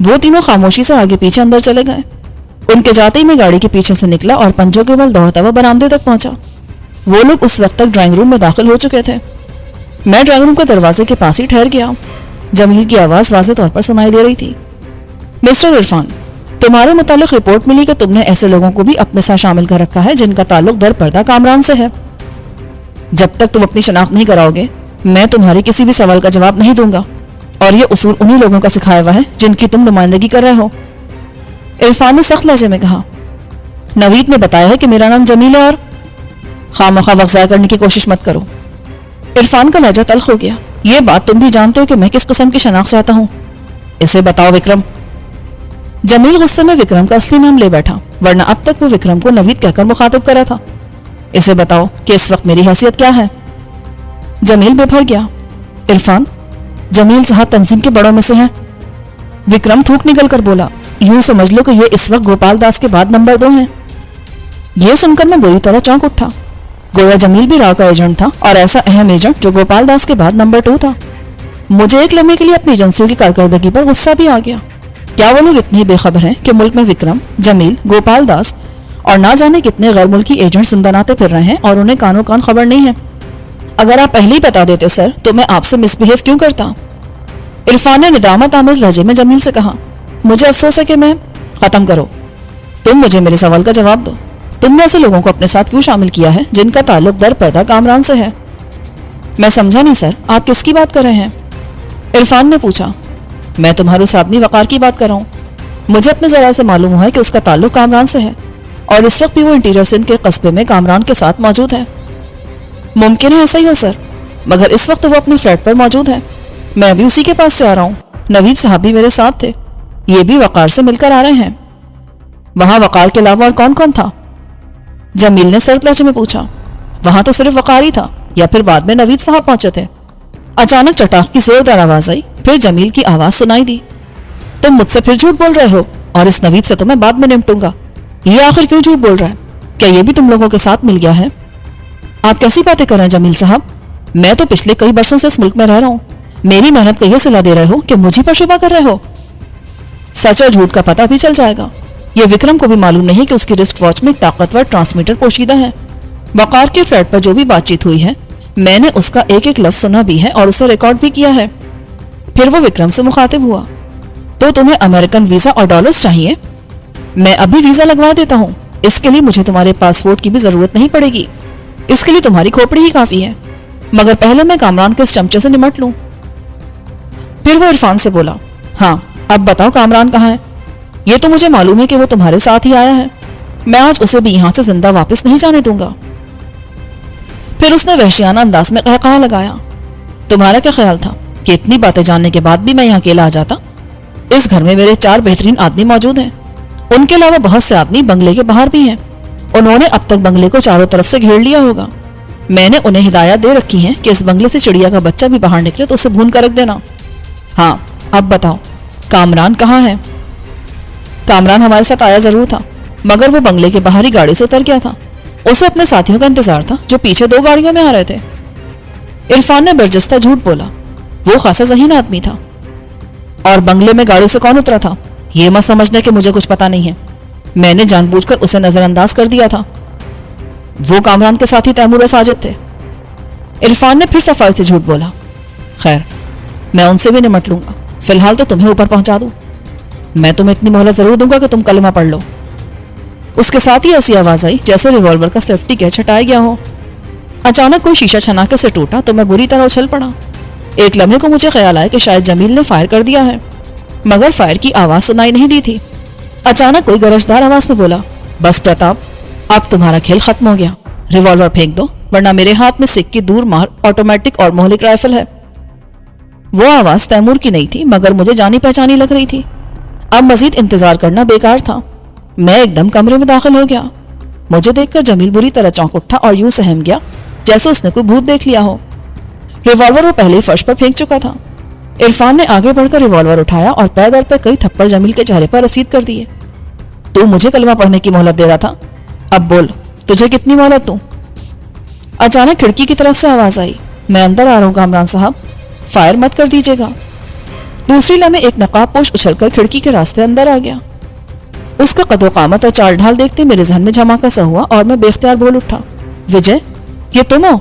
وہ تینوں خاموشی سے آگے پیچھے اندر چلے گئے۔ ان کے جاتے ہی میں گاڑی کے پیچھے سے نکلا اور پنجوں کے بل دوڑتا ہوا برآمدے تک پہنچا۔ وہ لوگ اس وقت تک ڈرائنگ روم میں داخل ہو چکے تھے۔ میں ڈرائنگ روم کے دروازے کے پاس ہی ٹھہر گیا۔ جمیل کی آواز واضح طور پر سنائی دے رہی تھی۔ مسٹر عرفان، تمہارے متعلق رپورٹ ملی کہ تم نے ایسے لوگوں کو بھی اپنے ساتھ شامل کر رکھا ہے جن کا تعلق در پردہ کامران سے ہے۔ جب تک تم اپنی شناخت نہیں کراؤ گے میں تمہاری کسی بھی سوال کا جواب نہیں دوں گا، اور یہ اصول انہی لوگوں کا سکھایا ہوا ہے جن کی تم نمائندگی کر رہے ہو۔ عرفان نے سخت لہجے میں کہا، نوید نے بتایا ہے کہ میرا نام جمیل ہے، اور خواہ وقت ضائع کرنے کی کوشش مت کرو۔ عرفان کا لہجہ تلخ ہو گیا۔ یہ بات تم بھی جانتے ہو کہ میں کس قسم کی شناخت چاہتا ہوں۔ اسے بتاؤ وکرم۔ جمیل غصے میں وکرم کا اصلی نام لے بیٹھا، ورنہ اب تک وہ وکرم کو نوید کہہ کر مخاطب کرا تھا۔ اسے بتاؤ کہ اس وقت میری حیثیت کیا ہے۔ جمیل بے بھر گیا۔ عرفان، جمیل صاحب تنظیم کے بڑوں میں سے ہیں۔ وکرم تھوک نکل کر بولا، یوں سمجھ لو کہ یہ اس وقت گوپال داس کے بعد نمبر 2 ہیں۔ یہ سن کر میں بری طرح چونک اٹھا۔ گویا جمیل بھی راو کا ایجنٹ تھا، اور ایسا اہم ایجنٹ جو گوپال داس کے بعد نمبر 2 تھا۔ مجھے ایک لمحے کے لیے اپنی ایجنسیوں کی کارکردگی پر غصہ بھی آ گیا۔ کیا وہ لوگ اتنے بے خبر ہیں کہ ملک میں وکرم، جمیل، گوپال داس اور نہ جانے کتنے غیر ملکی ایجنٹ زنداناتے پھر رہے ہیں اور انہیں کانوں کان خبر نہیں ہے؟ اگر آپ پہلے ہی بتا دیتے سر تو میں آپ سے مس بہیو کیوں کرتا؟ عرفان نے ندامت آمیز لہجے میں جمیل سے کہا، مجھے افسوس ہے کہ میں… ختم کرو، تم مجھے میرے سوال کا جواب دو۔ تم نے ایسے لوگوں کو اپنے ساتھ کیوں شامل کیا ہے جن کا تعلق در پردہ کامران سے ہے؟ میں سمجھا نہیں سر، آپ کس کی بات کر رہے ہیں؟ عرفان نے پوچھا۔ میں تمہارے اس آدمی وقار کی بات کر رہا ہوں۔ مجھے اپنے ذرائع سے معلوم ہوا ہے کہ اس کا تعلق کامران سے ہے، اور اس وقت بھی وہ انٹیریئر سندھ کے قصبے میں کامران کے ساتھ موجود ہے۔ ممکن ہے ایسا ہی ہو سر، مگر اس وقت وہ اپنی فلیٹ پر موجود ہے۔ میں بھی اسی کے پاس سے آ رہا ہوں۔ نوید صاحب بھی میرے ساتھ تھے، یہ بھی وقار سے مل کر آ رہے ہیں۔ وہاں وقار کے علاوہ اور کون کون تھا؟ جمیل نے سرد لہجے میں پوچھا۔ وہاں تو صرف وقار ہی تھا، یا پھر بعد میں نوید صاحب پہنچے تھے؟ اچانک چٹاخ کی زوردار آواز آئی، پھر جمیل کی آواز سنائی دی، تم مجھ سے پھر جھوٹ بول رہے ہو، اور اس نوید سے تو میں بعد میں نمٹوں گا۔ یہ آخر کیوں جھوٹ بول رہا ہے؟ کیا یہ بھی تم لوگوں کے ساتھ مل گیا ہے؟ آپ کیسی باتیں کر رہے ہیں جمیل صاحب؟ میں تو پچھلے کئی برسوں سے اس ملک میں رہ رہا ہوں، میری محنت کا یہ صلہ دے رہے ہو کہ مجھے پر شبہ کر رہے ہو؟ سچ اور جھوٹ کا پتہ بھی چل جائے گا۔ یہ وکرم کو بھی معلوم نہیں کہ اس کی رسٹ واچ میں ایک طاقتور ٹرانسمیٹر پوشیدہ ہے۔ وقار کے فلیٹ پر جو بھی بات چیت ہوئی ہے میں نے اس کا ایک ایک لفظ سنا بھی ہے اور اسے ریکارڈ بھی کیا ہے۔ پھر وہ وکرم سے مخاطب ہوا، تو تمہیں امریکن ویزا اور ڈالرز چاہیے؟ میں ابھی ویزا لگوا دیتا ہوں، اس کے لیے مجھے تمہارے پاسپورٹ کی بھی ضرورت نہیں پڑے گی، اس کے لیے تمہاری کھوپڑی ہی کافی ہے، مگر پہلے میں کامران کے اس چمچے سے نمٹ لوں۔ پھر وہ عرفان سے بولا، ہاں اب بتاؤ کامران کہاں ہے؟ یہ تو مجھے معلوم ہے کہ وہ تمہارے ساتھ ہی آیا ہے، میں آج اسے بھی یہاں سے زندہ واپس نہیں جانے دوں گا۔ پھر اس نے وحشیانہ انداز میں قہقہا لگایا، تمہارا کیا خیال تھا کہ اتنی باتیں جاننے کے بعد بھی میں یہاں اکیلا آ جاتا؟ اس گھر میں میرے 4 بہترین آدمی موجود ہیں، ان کے علاوہ بہت سے آدمی بنگلے کے باہر بھی ہیں، انہوں نے اب تک بنگلے کو چاروں طرف سے گھیر لیا ہوگا۔ میں نے انہیں ہدایات دے رکھی ہیں کہ اس بنگلے سے چڑیا کا بچہ بھی باہر نکلے تو اسے بھون کر رکھ دینا۔ ہاں اب بتاؤ کامران کہاں ہے؟ کامران ہمارے ساتھ آیا ضرور تھا، مگر وہ بنگلے کے باہر ہی گاڑی سے اتر گیا تھا، اسے اپنے ساتھیوں کا انتظار تھا جو پیچھے 2 گاڑیوں میں آ رہے تھے۔ عرفان نے برجستہ جھوٹ بولا، وہ خاصا ذہین آدمی تھا۔ اور بنگلے میں گاڑی سے کون اترا تھا؟ یہ مت سمجھنا کہ مجھے کچھ پتا نہیں ہے، میں نے جان بوجھ کر اسے نظر انداز کر دیا تھا۔ وہ کامران کے ساتھی تیمور و ساجد تھے۔ عرفان نے پھر صفائی سے جھوٹ بولا، خیر میں ان سے بھی نمٹ لوں گا، فی الحال تو تمہیں اوپر پہنچا دوں، میں تمہیں اتنی مہلت ضرور دوں گا کہ تم کلمہ پڑھ لو۔ اس کے ساتھ ہی ایسی آواز آئی جیسے ریوالور کا سیفٹی کیچ ہٹایا گیا ہو۔ اچانک کوئی شیشہ چھناکے سے ٹوٹا تو میں بری طرح اچھل پڑا۔ ایک لمحے کو مجھے خیال آیا کہ شاید جمیل نے فائر کر دیا ہے، مگر فائر کی آواز سنائی نہیں دی تھی۔ اچانک کوئی گرجدار آواز میں بولا، بس پرتاپ اب تمہارا کھیل ختم ہو گیا، ریوالور پھینک دو ورنہ میرے ہاتھ میں سکھ کی دور مار آٹومیٹک اور مہلک رائفل ہے۔ وہ آواز تیمور کی نہیں تھی مگر مجھے جانی پہچانی لگ رہی تھی۔ اب مزید انتظار کرنا بیکار تھا، میں ایک دم کمرے میں داخل ہو گیا۔ مجھے دیکھ کر جمیل بری طرح چونک اٹھا اور یوں سہم گیا جیسے اس نے کوئی بھوت دیکھ لیا ہو۔ ریوالور وہ پہلے ہی فرش پر پھینک چکا تھا۔ عرفان نے آگے بڑھ کر ریوالور اٹھایا اور پے در پہ کئی تھپڑ جمیل کے چہرے پر رسید کر دیے۔ تو مجھے کلمہ پڑھنے کی مہلت دے رہا تھا، اب بول تجھے کتنی مہلت دوں؟ اچانک کھڑکی کی طرف سے آواز آئی، میں اندر آ رہا ہوں کامران صاحب، فائر مت کر دیجیے گا۔ دوسری لمحے ایک نقاب پوش اچھل کر کھڑکی کے راستے اندر آ گیا. اس کا قد و قامت اور چال ڈھال دیکھتے میرے ذہن میں جھماکا سا ہوا اور میں بے اختیار بول اٹھا, وجے, یہ تم ہو؟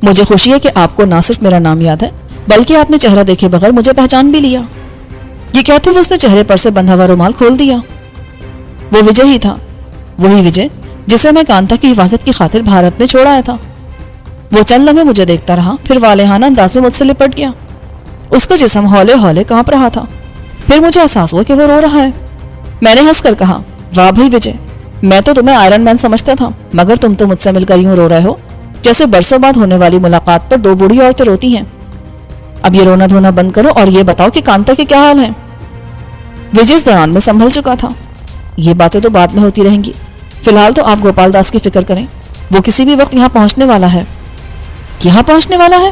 مجھے خوشی ہے کہ آپ کو نہ صرف میرا نام یاد ہے بلکہ آپ نے چہرہ دیکھے بغیر مجھے پہچان بھی لیا. یہ کہتے ہوئے اس نے چہرے پر سے بندھا ہوا رومال کھول دیا. وہ وجے ہی تھا, وہی وجے جسے میں کانتا کی حفاظت کی خاطر بھارت میں چھوڑ آیا تھا. وہ چند لمحے مجھے دیکھتا رہا, پھر والہانہ انداز میں مجھ سے لپٹ گیا. اس کا جسم ہولے ہولے کانپ رہا تھا. پھر مجھے احساس ہوا کہ وہ رو رہا ہے. میں نے ہنس کر کہا, واہ بھائی وجے, میں تو تمہیں آئرن مین سمجھتا تھا, مگر تم تو مجھ سے مل کر یوں رو رہے ہو جیسے برسوں بعد ہونے والی ملاقات پر دو بوڑھی عورتیں روتی ہیں. اب یہ رونا دھونا بند کرو اور یہ بتاؤ کہ کانتا کے کیا حال ہے. وجے اس دوران میں سنبھل چکا تھا. یہ باتیں تو بعد میں ہوتی رہیں گی, فی الحال تو آپ گوپال داس کی فکر کریں, وہ کسی بھی وقت یہاں پہنچنے والا ہے. یہاں پہنچنے والا ہے؟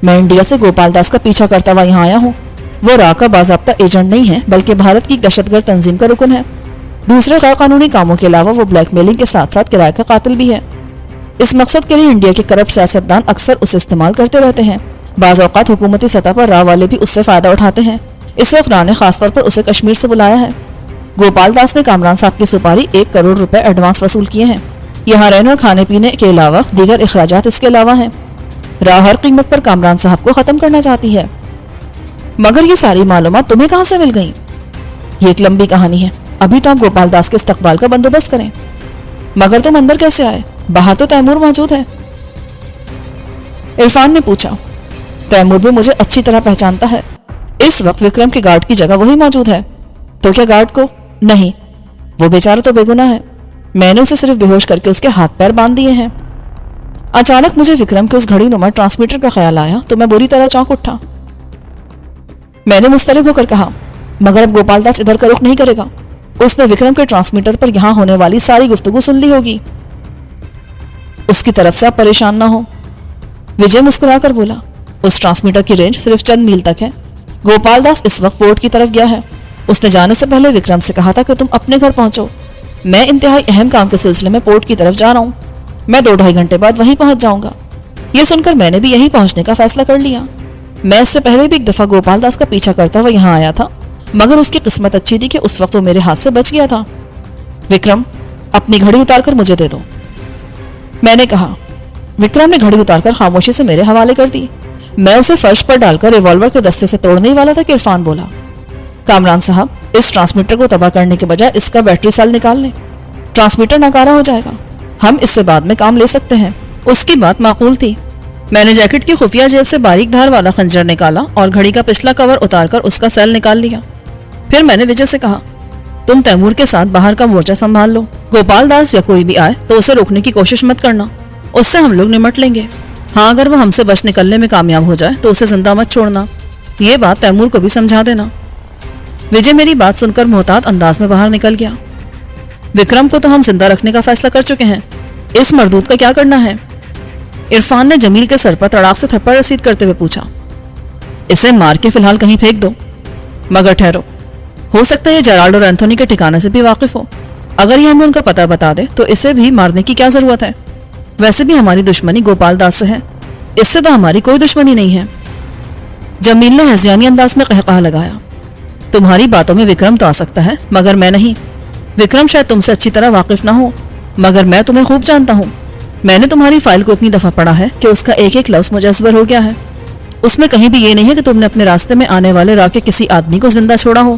میں انڈیا سے گوپال داس کا پیچھا کرتا ہوا یہاں آیا ہوں. وہ راہ کا باضابطہ ایجنٹ نہیں ہے بلکہ بھارت کی دہشت گرد تنظیم کا رکن ہے. دوسرے غیر قانونی کاموں کے علاوہ وہ بلیک میلنگ کے ساتھ ساتھ کرائے کا قاتل بھی ہے. اس مقصد کے لیے انڈیا کے کرپٹ سیاستدان اکثر اسے استعمال کرتے رہتے ہیں. بعض اوقات حکومتی سطح پر راہ والے بھی اس سے فائدہ اٹھاتے ہیں. اس وقت راہ نے خاص طور پر اسے کشمیر سے بلایا ہے. گوپال داس نے کامران صاحب کی سپاری 1 کروڑ روپے ایڈوانس وصول کیے ہیں. یہاں رہنے اور کھانے پینے کے علاوہ دیگر اخراجات اس کے علاوہ ہیں. راہ ہر قیمت پر کامران صاحب کو ختم کرنا چاہتی ہے. مگر یہ ساری معلومات تمہیں کہاں سے مل گئیں؟ یہ ایک لمبی کہانی ہے. ابھی تو آپ گوپال داس کے استقبال کا بندوبست کریں. مگر تم اندر کیسے آئے؟ باہر تو تیمور موجود ہے. عرفان نے پوچھا. تیمور بھی مجھے اچھی طرح پہچانتا ہے. اس وقت وکرم کے گارڈ کی جگہ وہی موجود ہے. تو کیا گارڈ کو؟ نہیں, وہ بیچارہ تو بے گناہ ہے. میں نے اسے صرف بے ہوش کر کے اس کے ہاتھ پیر باندھ دیے ہیں. اچانک مجھے وکرم کے اس گھڑی نما ٹرانسمیٹر کا خیال آیا تو میں بری طرح چونک اٹھا. میں نے مضطرب ہو کر کہا, مگر اب گوپال داس ادھر کا رخ نہیں کرے گا. اس نے وکرم کے ٹرانسمیٹر پر یہاں ہونے والی ساری گفتگو سن لی ہوگی. اس کی طرف سے آپ پریشان نہ ہو, وجے مسکرا کر بولا. اس ٹرانسمیٹر کی رینج صرف چند میل تک ہے. گوپال داس اس وقت پورٹ کی طرف گیا ہے. اس نے جانے سے پہلے وکرم سے کہا تھا کہ تم اپنے گھر پہنچو. میں انتہائی اہم کام کے سلسلے میں پورٹ کی طرف جا رہا ہوں. میں 2-2.5 گھنٹے بعد وہیں پہنچ جاؤں گا. یہ سن کر میں نے بھی یہیں پہنچنے کا فیصلہ کر لیا. میں اس سے پہلے بھی ایک دفعہ گوپال داس کا پیچھا کرتا ہوا یہاں آیا تھا, مگر اس کی قسمت اچھی تھی کہ اس وقت وہ میرے ہاتھ سے بچ گیا تھا. وکرم, اپنی گھڑی اتار کر مجھے دے دو, میں نے کہا. وکرم نے گھڑی اتار کر خاموشی سے میرے حوالے کر دی. میں اسے فرش پر ڈال کر ریوالور کے دستے سے توڑنے ہی والا تھا کہ عرفان بولا, کامران صاحب, اس ٹرانسمیٹر کو تباہ کرنے کے بجائے اس کا بیٹری سیل نکال لیں. ٹرانسمیٹر ناکارہ ہو جائے گا. ہم اس سے بعد میں کام لے سکتے ہیں. اس کی بات معقول تھی. میں نے جیکٹ کی خفیہ جیب سے باریک دھار والا خنجر نکالا اور گھڑی کا پچھلا کور اتار کر اس کا سیل نکال لیا. پھر میں نے وجے سے کہا, تم تیمور کے ساتھ باہر کا مورچہ سنبھال لو. گوپال داس یا کوئی بھی آئے تو اسے روکنے کی کوشش مت کرنا. اس سے ہم لوگ نمٹ لیں گے. ہاں, اگر وہ ہم سے بچ نکلنے میں کامیاب ہو جائے تو اسے زندہ مت چھوڑنا. یہ بات تیمور کو بھی سمجھا دینا. وجے میری بات سن کر محتاط انداز میں باہر نکل گیا. وکرم کو تو ہم زندہ رکھنے کا فیصلہ کر چکے ہیں. اس مردود کا کیا کرنا ہے؟ عرفان نے جمیل کے سر پر تڑاک سے تھپڑ رسید کرتے ہوئے پوچھا. اسے مار کے فی الحال کہیں پھینک دو. مگر ٹھہرو, ہو سکتا ہے یہ جیرالڈ اور اینتھونی کے ٹھکانے سے بھی واقف ہو. اگر یہ ہمیں ان کا پتہ بتا دے تو اسے بھی مارنے کی کیا ضرورت ہے؟ ویسے بھی ہماری دشمنی گوپال داس سے ہے, اس سے تو ہماری کوئی دشمنی نہیں ہے. جمیل نے ہذیانی انداز میں قہقہہ لگایا. تمہاری باتوں میں وکرم تو آ سکتا ہے مگر میں نہیں. وکرم شاید تم سے اچھی طرح واقف نہ ہو, مگر میں تمہیں خوب جانتا ہوں. میں نے تمہاری فائل کو اتنی دفعہ پڑھا ہے کہ اس کا ایک ایک لفظ مجھے ازبر ہو گیا ہے. اس میں کہیں بھی یہ نہیں ہے کہ تم نے اپنے راستے میں آنے والے راہ کے کسی آدمی کو زندہ چھوڑا ہو.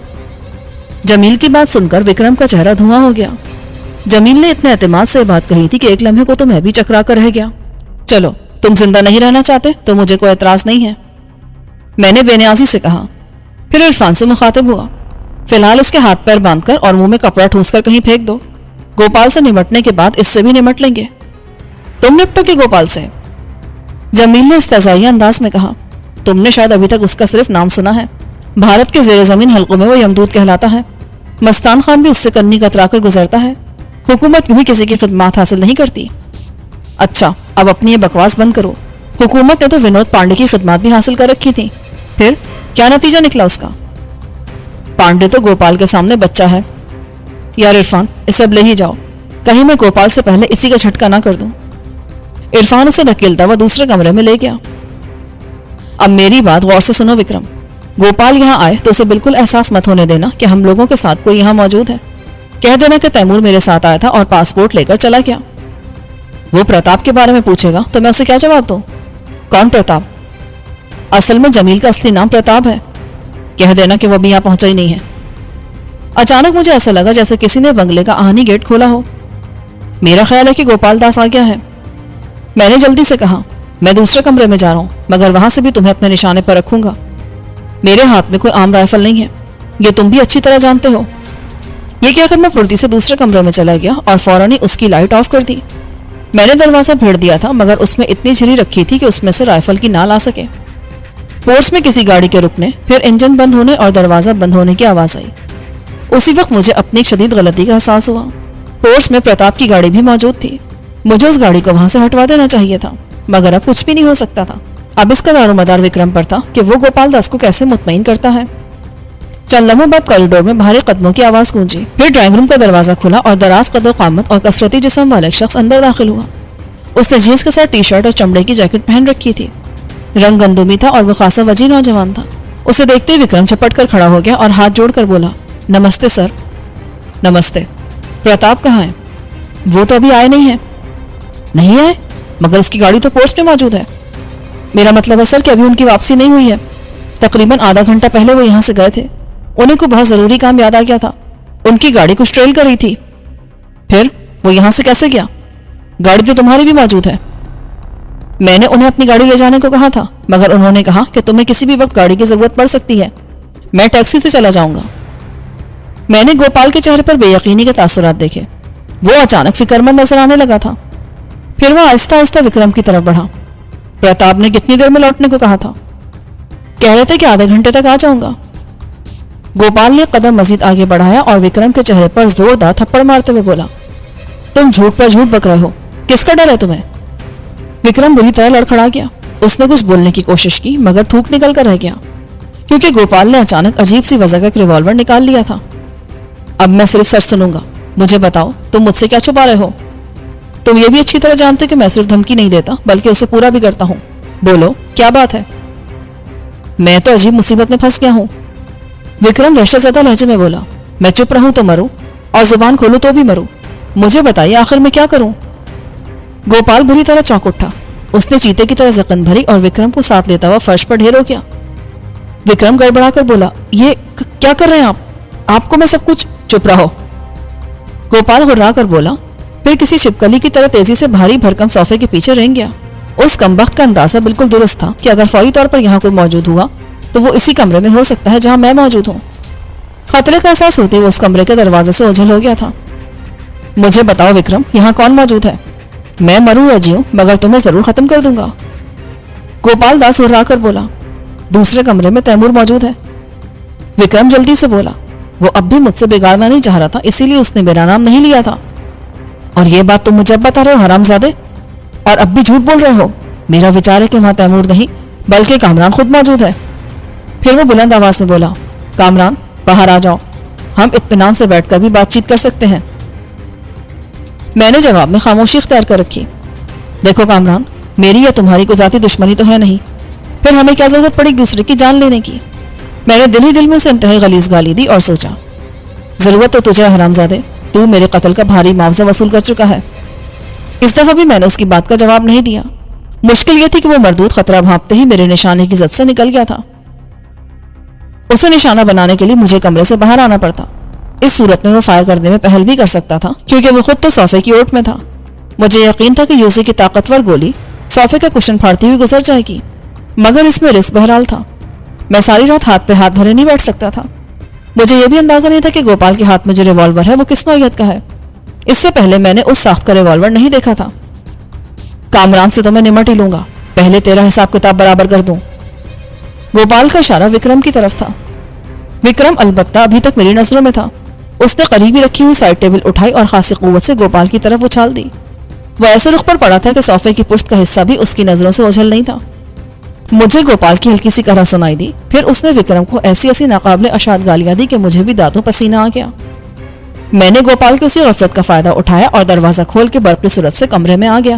جمیل کی بات سن کر وکرم کا چہرہ دھواں ہو گیا. جمیل نے اتنے اعتماد سے بات کہی تھی کہ ایک لمحے کو تو میں بھی چکرا کر رہ گیا. چلو, تم زندہ نہیں رہنا چاہتے تو مجھے کوئی اعتراض نہیں ہے, میں نے بے نیازی سے کہا. پھر عرفان سے مخاطب ہوا. فی الحال اس کے ہاتھ پیر باندھ کر اور منہ میں کپڑا ٹھوس کر کہیں پھینک دو. گوپال سے نمٹنے کے بعد اس سے بھی نمٹ لیں گے. تم نپٹو گے گوپال سے؟ جمیل نے استہزائیہ انداز میں کہا. تم نے شاید ابھی تک اس کا صرف نام سنا ہے. بھارت کے زیر زمین حلقوں میں وہ یمدود کہلاتا ہے. مستان خان بھی اس سے کنی کترا کر گزرتا ہے. حکومت یوں ہی کسی کی خدمات حاصل نہیں کرتی. اچھا, اب اپنی یہ بکواس بند کرو. حکومت نے تو ونود پانڈے کی خدمات بھی حاصل کر رکھی تھی. پھر کیا نتیجہ نکلا اس کا؟ پانڈے تو گوپال کے سامنے بچہ ہے. یار عرفان, اسے اب لے ہی جاؤ, کہیں میں گوپال سے پہلے اسی کا جھٹکا نہ کر دوں. عرفان اسے دھکیلتا ہوا دوسرے کمرے میں لے گیا. اب میری بات غور سے سنو وکرم، گوپال یہاں آئے تو اسے بالکل احساس مت ہونے دینا کہ ہم لوگوں کے ساتھ کوئی یہاں موجود ہے. کہہ دینا کہ تیمور میرے ساتھ آیا تھا اور پاسپورٹ لے کر چلا گیا. وہ پرتاپ کے بارے میں پوچھے گا تو میں اسے کیا جواب دوں؟ کون پرتاپ؟ اصل میں جمیل کا اصلی نام پرتاپ ہے. کہہ دینا کہ وہ ابھی یہاں پہنچا ہی نہیں ہے. اچانک مجھے ایسا لگا جیسے کسی نے بنگلے کا آہنی گیٹ کھولا ہو. میرا خیال ہے کہ گوپال داس آ گیا ہے. میں نے جلدی سے کہا، میں دوسرے کمرے میں جا رہا ہوں، مگر وہاں سے بھی تمہیں اپنے نشانے پر رکھوں گا. میرے ہاتھ میں کوئی عام رائفل نہیں ہے، یہ تم بھی اچھی طرح جانتے ہو. یہ کہہ کر میں پھرتی سے دوسرے کمرے میں چلا گیا اور فوراً ہی اس کی لائٹ آف کر دی. میں نے دروازہ بھیڑ دیا تھا مگر اس میں اتنی جھری رکھی تھی کہ اس میں سے رائفل کی نال آ سکے. پورچ میں کسی گاڑی کے رکنے، پھر انجن بند ہونے اور دروازہ بند ہونے کی آواز آئی. اسی وقت مجھے اپنی ایک شدید غلطی کا احساس ہوا. پورچ میں پرتاپ کی گاڑی بھی موجود تھی. مجھے اس گاڑی کو وہاں سے ہٹوا دینا چاہیے تھا، مگر اب کچھ بھی نہیں ہو سکتا تھا. اب اس کا دار و مدار وکرم پر تھا کہ وہ گوپال داس کو کیسے مطمئن کرتا ہے. چند لمحوں بعد کوریڈور میں بھاری قدموں کی آواز گونجی. پھر ڈرائنگ روم کا دروازہ کھلا اور دراز قد و قامت اور کثرتی جسم والا ایک شخص اندر داخل ہوا. اس نے جینس کے ساتھ ٹی شرٹ اور چمڑے کی جیکٹ پہن رکھی تھی. رنگ گندمی تھا اور وہ خاصا وجیح نوجوان تھا. اسے دیکھتے ہی وکرم چھپٹ کر کھڑا ہو گیا اور ہاتھ جوڑ کر بولا، نمستے سر. نمستے. پرتاپ کہاں ہے؟ وہ تو ابھی آئے نہیں ہیں. نہیں آئے؟ مگر اس کی گاڑی تو پورچ میں موجود ہے. میرا مطلب ہے سر کہ ابھی ان کی واپسی نہیں ہوئی ہے. تقریباً آدھا گھنٹہ پہلے وہ یہاں سے گئے تھے. انہیں کو بہت ضروری کام یاد آ گیا تھا. ان کی گاڑی کچھ ٹریل کر رہی تھی. پھر وہ یہاں سے کیسے گیا؟ گاڑی تو تمہاری بھی موجود ہے. میں نے انہیں اپنی گاڑی لے جانے کو کہا تھا، مگر انہوں نے کہا کہ تمہیں کسی بھی وقت گاڑی کی ضرورت پڑ سکتی ہے، میں ٹیکسی سے چلا جاؤں گا. میں نے گوپال کے چہرے پر بے یقینی کے تاثرات دیکھے. وہ اچانک فکر مند نظر آنے لگا تھا. پھر وہ آہستہ آہستہ وکرم کی طرف بڑھا. پرتاپ نے کتنی دیر میں لوٹنے کو کہا تھا؟ کہہ رہے تھے کہ آدھے گھنٹے تک آ جاؤں گا. گوپال نے قدم مزید آگے بڑھایا اور وکرم کے چہرے پر زوردار تھپڑ مارتے ہوئے بولا، تم جھوٹ پر جھوٹ بک رہے ہو. کس کا ڈر ہے تمہیں؟ وکرم بری طرح لڑکھڑا گیا. اس نے کچھ بولنے کی کوشش کی مگر تھوک نکل کر رہ گیا، کیونکہ گوپال نے اچانک عجیب سی وضع کا ایک ریوالور نکال لیا تھا. اب میں صرف سچ سنوں گا. مجھے بتاؤ تم مجھ سے کیا چھپا رہے ہو؟ تم یہ بھی اچھی طرح جانتے کہ میں صرف دھمکی نہیں دیتا بلکہ اسے پورا بھی کرتا ہوں. بولو کیا بات ہے؟ میں تو عجیب مصیبت میں پھنس گیا ہوں. وکرم وحشت زدہ لہجے میں بولا، میں چپ رہوں تو مروں اور زبان کھولوں تو بھی مروں. مجھے بتائیے آخر میں کیا کروں؟ گوپال بری طرح چونک اٹھا. اس نے چیتے کی طرح زکن بھری اور وکرم کو ساتھ لیتا ہوا فرش پر ڈھیر ہو گیا. وکرم گڑبڑا کر بولا، یہ کیا کر رہے ہیں آپ کو میں سب کچھ. چپ رہو. گوپال غرا کر بولا، پھر کسی چھپکلی کی طرح تیزی سے بھاری بھرکم صوفے کے پیچھے رینگ گیا. اس کمبخت کا اندازہ بالکل درست تھا کہ اگر فوری طور پر یہاں کوئی موجود ہوا تو وہ اسی کمرے میں ہو سکتا ہے جہاں میں موجود ہوں. خطرے کا احساس ہوتے وہ اس کمرے کے دروازے سے اوجھل ہو گیا تھا. مجھے بتاؤ وکرم، یہاں کون موجود ہے؟ میں مروں یا جیوں مگر تمہیں ضرور ختم کر دوں گا. گوپال داس ہرا کر بولا، دوسرے کمرے میں تیمور موجود ہے. وکرم جلدی سے بولا، وہ اب بھی مجھ سے بگاڑنا نہیں چاہ رہا تھا، اسی لیے اس نے میرا نام نہیں لیا تھا. اور یہ بات تم مجھے اب بتا رہے ہو حرام زادے؟ اور اب بھی جھوٹ بول رہے ہو. میرا وچار ہے کہ وہاں تیمور نہیں بلکہ کامران خود موجود ہے. پھر وہ بلند آواز میں بولا، کامران باہر آ جاؤ، ہم اطمینان سے بیٹھ کر بھی بات چیت کر سکتے ہیں. میں نے جواب میں خاموشی اختیار کر رکھی. دیکھو کامران، میری یا تمہاری کوئی ذاتی دشمنی تو ہے نہیں، پھر ہمیں کیا ضرورت پڑی ایک دوسرے کی جان لینے کی؟ میں نے دل ہی دل میں اسے انتہائی غلیظ گالی دی اور سوچا، ضرورت تو تجھے حرام زادے، تو میرے قتل کا بھاری معاوضہ وصول کر چکا ہے. اس دفعہ بھی میں نے اس کی بات کا جواب نہیں دیا. مشکل یہ تھی کہ وہ مردود خطرہ بھانپتے ہی میرے نشانے کی زد سے نکل گیا تھا. اسے نشانہ بنانے کے لیے مجھے کمرے سے باہر آنا پڑتا. اس صورت میں وہ فائر کرنے میں پہل بھی کر سکتا تھا کیونکہ وہ خود تو صوفے کی اوٹ میں تھا. مجھے یقین تھا کہ یوسی کی طاقتور گولی صوفے کا کشن پھاڑتی ہوئی گزر جائے گی، مگر اس میں رسک بہرحال تھا. میں ساری رات ہاتھ پہ ہاتھ دھرے نہیں بیٹھ سکتا تھا. مجھے یہ بھی اندازہ نہیں تھا کہ گوپال کے ہاتھ میں جو ریوالور ہے وہ کس نوعیت کا ہے. اس سے پہلے میں نے اس ساخت کا ریوالور نہیں دیکھا تھا. کامران سے تو میں نمٹ ہی لوں گا، پہلے تیرا حساب کتاب برابر کر دوں. گوپال کا اشارہ وکرم کی طرف تھا. وکرم البتہ ابھی تک میری نظروں میں تھا. اس نے قریبی رکھی ہوئی سائڈ ٹیبل اٹھائی اور خاصی قوت سے گوپال کی طرف اچھال دی. وہ ایسے رخ پر پڑا تھا کہ صوفے کی پشت کا حصہ بھی اس کی نظروں سے اوجھل نہیں تھا. مجھے گوپال کی ہلکی سی کرا سنائی دی. پھر اس نے وکرم کو ایسی ایسی ناقابل اشاد گالیاں دی کہ مجھے بھی دانتوں پسینہ آ گیا. میں نے گوپال کی اسی غفلت کا فائدہ اٹھایا اور دروازہ کھول کے برقی صورت سے کمرے میں آ گیا.